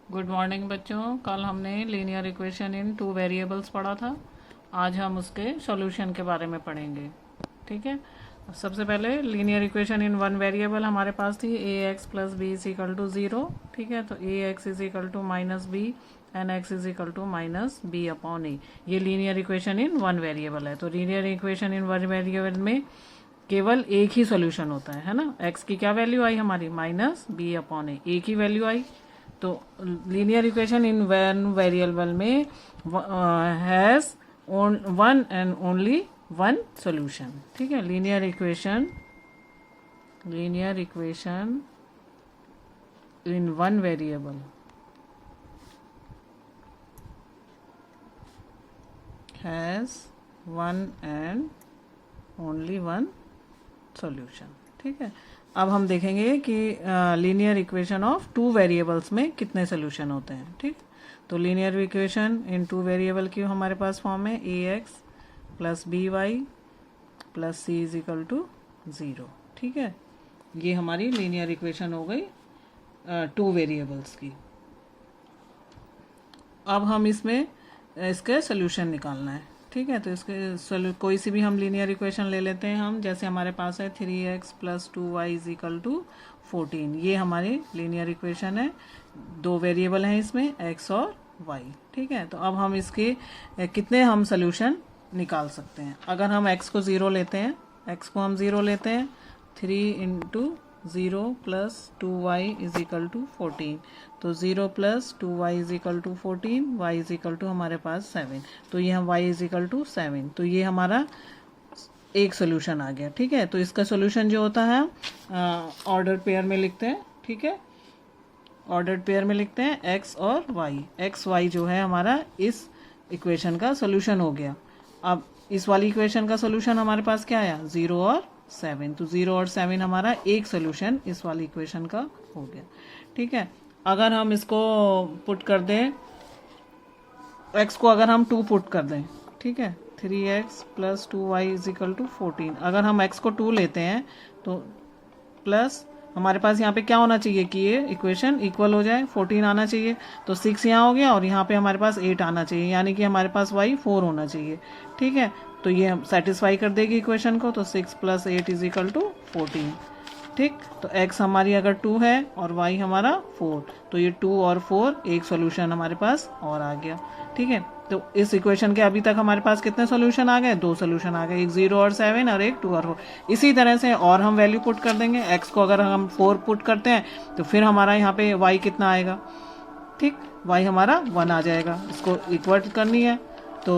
Good morning बच्चों। कल हमने linear equation in two variables पढ़ा था। आज हम उसके सॉल्यूशन के बारे में पढ़ेंगे। ठीक है। सबसे पहले linear equation in one variable हमारे पास थी a x plus b is equal to zero. ठीक है, तो a x is equal to minus b an x is equal to minus b upon a. ये linear equation in one variable है। तो linear equation in one variable में केवल एक ही solution होता है ना। एक्स की क्या वैल्यू आई हमारी, माइनस बी अपॉन ए, एक ही वैल्यू आई। तो linear equation in one variable में has one and only one solution. ठीक है, linear equation in one variable has one and only one solution. ठीक है, अब हम देखेंगे कि linear equation of two variables में कितने सोल्यूशन होते हैं। ठीक, तो linear equation in two variable की हमारे पास फॉर्म है a x plus b y plus c is equal to zero. ठीक है, ये हमारी लीनियर इक्वेशन हो गई टू वेरिएबल्स की। अब हम इसमें इसके सोल्यूशन निकालना है। ठीक है, तो इसके कोई सी भी हम लीनियर इक्वेशन ले लेते हैं हम। जैसे हमारे पास है 3x plus 2y is equal to 14। ये हमारी लीनियर इक्वेशन है। दो वेरिएबल हैं इसमें, x और y। ठीक है, तो अब हम इसके कितने हम सोल्यूशन निकाल सकते हैं। अगर हम x को ज़ीरो लेते हैं, x को हम ज़ीरो लेते हैं, 3 into zero plus 2y is equal to 14। तो 0 plus 2y is equal to 14, y is equal to हमारे पास 7। तो ये हम y इज इक्वल टू 7। तो ये हमारा एक सोल्यूशन आ गया। ठीक है, तो इसका सोल्यूशन जो होता है ऑर्डर पेयर में लिखते हैं। ठीक है, ऑर्डर पेयर में लिखते हैं x और y। x y जो है हमारा इस इक्वेशन का सोल्यूशन हो गया। अब इस वाली इक्वेशन का सोल्यूशन हमारे पास क्या आया, 0 और 7। तो 0 और 7 हमारा एक सोल्यूशन इस वाली इक्वेशन का हो गया। ठीक है, अगर हम इसको पुट कर दें, x को अगर हम 2 पुट कर दें, ठीक है, 3x plus 2y is equal to 14। अगर हम x को 2 लेते हैं तो प्लस हमारे पास यहाँ पे क्या होना चाहिए कि ये इक्वेशन इक्वल हो जाए, 14 आना चाहिए। तो 6 यहाँ हो गया और यहाँ पे हमारे पास 8 आना चाहिए, यानी कि हमारे पास y 4 होना चाहिए। ठीक है, तो ये हम सेटिस्फाई कर देगी इक्वेशन को। तो 6 प्लस 8 इज इक्वल टू 14। ठीक, तो x हमारी अगर 2 है और y हमारा 4, तो ये 2 और 4 एक सोल्यूशन हमारे पास और आ गया। ठीक है, तो इस इक्वेशन के अभी तक हमारे पास कितने सोल्यूशन आ गए, दो सोल्यूशन आ गए, एक 0 और 7 और एक 2 और 4। इसी तरह से और हम वैल्यू पुट कर देंगे। x को अगर हम 4 पुट करते हैं तो फिर हमारा यहाँ पे y कितना आएगा, ठीक, y हमारा 1 आ जाएगा। इसको इक्वल करनी है तो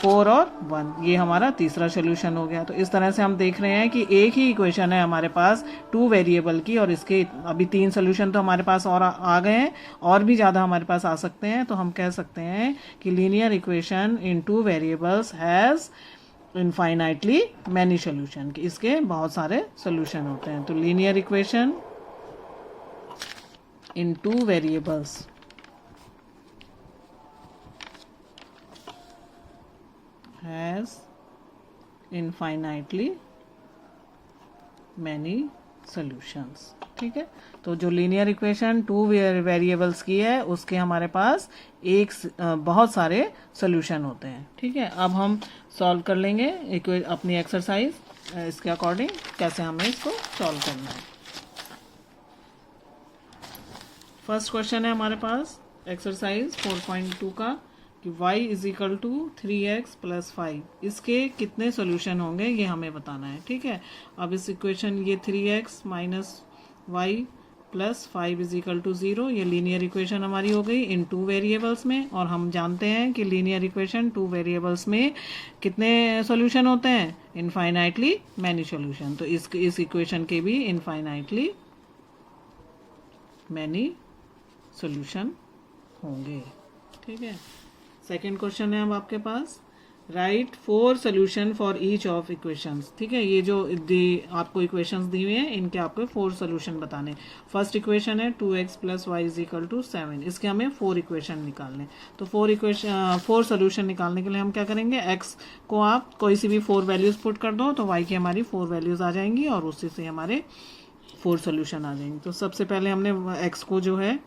4 और 1, ये हमारा तीसरा सोल्यूशन हो गया। तो इस तरह से हम देख रहे हैं कि एक ही इक्वेशन है हमारे पास टू वेरिएबल की, और इसके अभी 3 सोल्यूशन तो हमारे पास और आ गए हैं, और भी ज़्यादा हमारे पास आ सकते हैं। तो हम कह सकते हैं कि linear equation in two variables has infinitely many solution, कि इसके बहुत सारे सोल्यूशन होते हैं। तो linear equation in two variables has infinitely many solutions। ठीक है, तो जो लीनियर इक्वेशन टू वेरिएबल्स की है उसके हमारे पास बहुत सारे सोल्यूशन होते हैं। ठीक है, अब हम सॉल्व कर लेंगे अपनी एक्सरसाइज इसके अकॉर्डिंग कैसे हमें इसको सॉल्व करना है। फर्स्ट क्वेश्चन है हमारे पास एक्सरसाइज 4.2 का कि y is equal to 3x plus 5, इसके कितने सोल्यूशन होंगे ये हमें बताना है। ठीक है, अब इस इक्वेशन ये 3x minus Y plus 5 is equal to 0, ये लीनियर इक्वेशन हमारी हो गई इन टू वेरिएबल्स में। और हम जानते हैं कि लीनियर इक्वेशन टू वेरिएबल्स में कितने सोल्यूशन होते हैं, इनफाइनाइटली मैनी सोल्यूशन। तो इस इक्वेशन के भी इनफाइनाइटली मैनी सोल्यूशन होंगे। ठीक है, सेकेंड क्वेश्चन है अब आपके पास, write 4 solution for each of equations. ठीक है, ये जो आपको इक्वेशंस दी हुई हैं इनके आपको 4 सोल्यूशन बताने। फर्स्ट इक्वेशन है 2x plus Y is equal to 7, इसके हमें 4 इक्वेशन निकालने। तो 4 सोल्यूशन निकालने के लिए हम क्या करेंगे, x को आप कोई सी भी 4 वैल्यूज पुट कर दो तो y की हमारी 4 वैल्यूज आ जाएंगी और उसी से हमारे 4 सोल्यूशन आ जाएंगे। तो सबसे पहले हमने x को जो है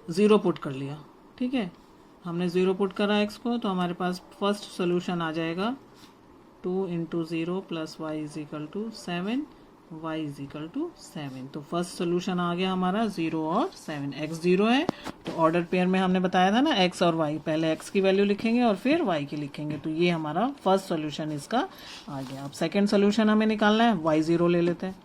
ज़ीरो पुट कर लिया, ठीक है, हमने ज़ीरो पुट करा x को, तो हमारे पास फर्स्ट सोल्यूशन आ जाएगा 2 into zero plus Y is equal to 7, y is equal to 7। तो फर्स्ट सोल्यूशन आ गया हमारा 0 और 7। x 0 है तो ऑर्डर पेयर में हमने बताया था ना x और y, पहले x की वैल्यू लिखेंगे और फिर y की लिखेंगे, तो ये हमारा फर्स्ट सोल्यूशन इसका आ गया। अब सेकेंड सोल्यूशन हमें निकालना है, y 0 ले लेते हैं।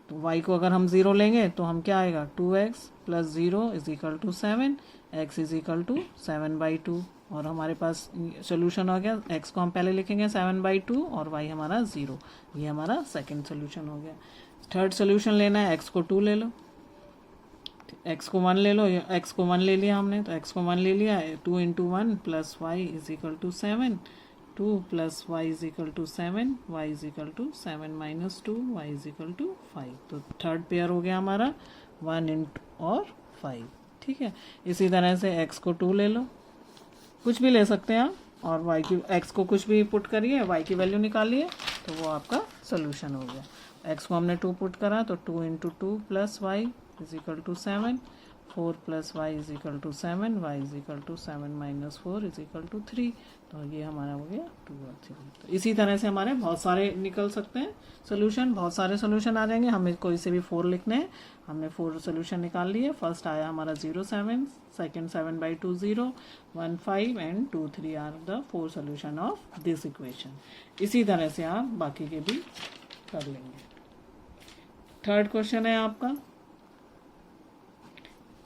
तो y को अगर हम 0 लेंगे तो हम क्या आएगा 2x plus 0 is equal to 7, x is equal to 7/2, और हमारे पास सोल्यूशन हो गया। x को हम पहले लिखेंगे 7/2 और y हमारा 0, ये हमारा सेकंड सोल्यूशन हो गया। थर्ड सोल्यूशन लेना है, x को 2 ले लो, x को 1 ले लो, x को 1 ले लिया हमने, तो x को 1 ले लिया, 2 into 1 plus Y is equal to 7, 2 plus Y is equal to 7, Y is equal to 7 minus 2, Y is equal to 5। तो थर्ड पेयर हो गया हमारा 1 इंटू और 5, ठीक है। इसी तरह से x को 2 ले लो, कुछ भी ले सकते हैं आप, और y की x को कुछ भी पुट करिए, y की वैल्यू निकालिए, तो वो आपका सोल्यूशन हो गया। x को हमने 2 पुट करा तो 2 into 2 plus Y is equal to 7, 4 plus Y is equal to 7, Y is equal to 7 minus 4 is equal to 3। तो ये हमारा हो गया 2 और 3। तो इसी तरह से हमारे बहुत सारे निकल सकते हैं सोल्यूशन, बहुत सारे सोल्यूशन आ जाएंगे। हमें कोई से भी 4 लिखने हैं, हमने 4 सोल्यूशन निकाल लिए। फर्स्ट आया हमारा 0 7, second 7/2 0, 1 5 and 2 3 are the 4 solution of this equation. इसी तरह से आप बाकी के भी कर लेंगे। थर्ड क्वेश्चन है आपका,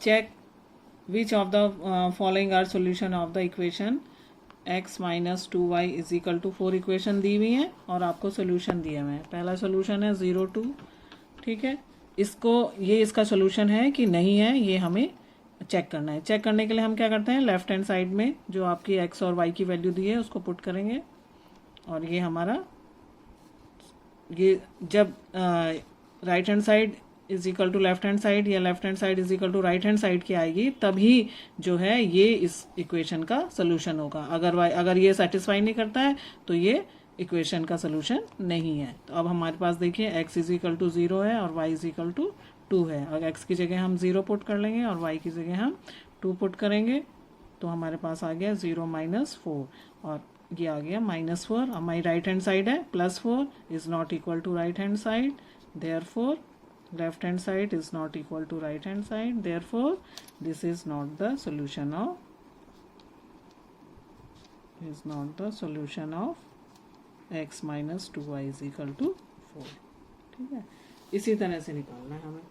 check which of the following are solution of the equation x minus 2y is equal to 4। Equation दी हुई है और आपको सोल्यूशन दिया हुआ है। पहला सोल्यूशन है 0 2, ठीक है, इसको ये इसका सोल्यूशन है कि नहीं है, ये हमें चेक करना है। चेक करने के लिए हम क्या करते हैं, लेफ्ट हैंड साइड में जो आपकी x और y की वैल्यू दी है उसको पुट करेंगे, और ये हमारा ये जब right hand side is equal to left hand side या left hand side is equal to right hand side की आएगी, तभी जो है ये इस इक्वेशन का सोल्यूशन होगा। अगर ये सेटिस्फाई नहीं करता है तो ये इक्वेशन का सोल्यूशन नहीं है। तो अब हमारे पास देखिए x इज इक्वल टू 0 है और y इज इक्वल टू 2 है। अगर x की जगह हम 0 पुट कर लेंगे और y की जगह हम 2 पुट करेंगे, तो हमारे पास आ गया 0 माइनस 4, और ये आ गया -4। हमारी राइट हैंड साइड है, +4 is not equal to right hand side, therefore left hand side is not equal to right hand side, therefore this is not the solution of x minus 2y is equal to 4, ठीक है। इसी तरह से निकालना है हमें।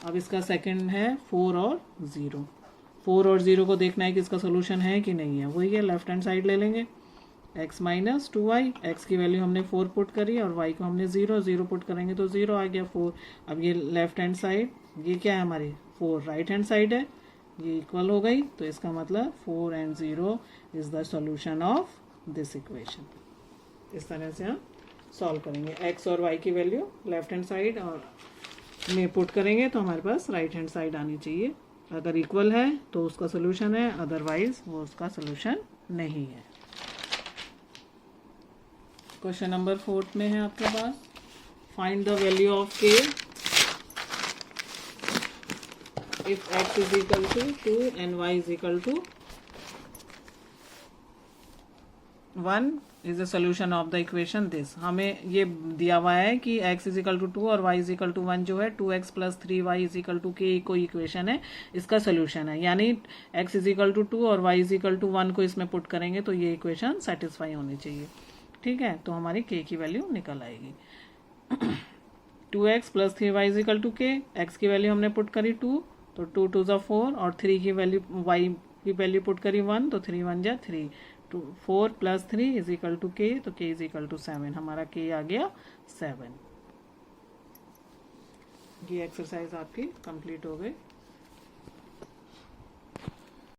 अब इसका सेकंड है 4 और 0। 4 और 0 को देखना है कि इसका सोल्यूशन है कि नहीं है, वही है, लेफ्ट हैंड साइड ले लेंगे, x माइनस 2y, x की वैल्यू हमने 4 पुट करी और y को हमने 0 पुट करेंगे तो 0 आ गया 4। अब ये लेफ्ट हैंड साइड, ये क्या है हमारी 4 राइट हैंड साइड है, ये इक्वल हो गई, तो इसका मतलब 4 and 0 is the solution of this equation. इस तरह से हम सॉल्व करेंगे। x और y की वैल्यू लेफ्ट हैंड साइड और में पुट करेंगे तो हमारे पास राइट हैंड साइड आनी चाहिए। अगर इक्वल है तो उसका सोल्यूशन है, अदरवाइज वो उसका सोल्यूशन नहीं है। क्वेश्चन नंबर 4 में है आपके पास, find the value of k if x is equal to 2 and y is equal to 1 is the solution of the equation this. हमें ये दिया हुआ है कि x इज इक्वल टू 2 और y इज इक्वल टू 1 जो है 2x plus 3y is equal to k कोई इक्वेशन है, इसका सोल्यूशन है। यानी x इज इक्वल टू 2 और y इज इक्वल टू 1 को इसमें पुट करेंगे तो ये इक्वेशन सेटिस्फाई होनी चाहिए, ठीक है। तो हमारी k की वैल्यू निकल आएगी 2x plus 3y is equal to k। x की वैल्यू हमने पुट करी 2, तो 2 2 ज़ा 4, और 3 की वैल्यू y की वैल्यू पुट करी 1, तो 3 1 ज़ा 3, 4 plus 3 is equal to k, तो k इज इक्वल टू 7। हमारा k आ गया 7। ये एक्सरसाइज आपकी कंप्लीट हो गई।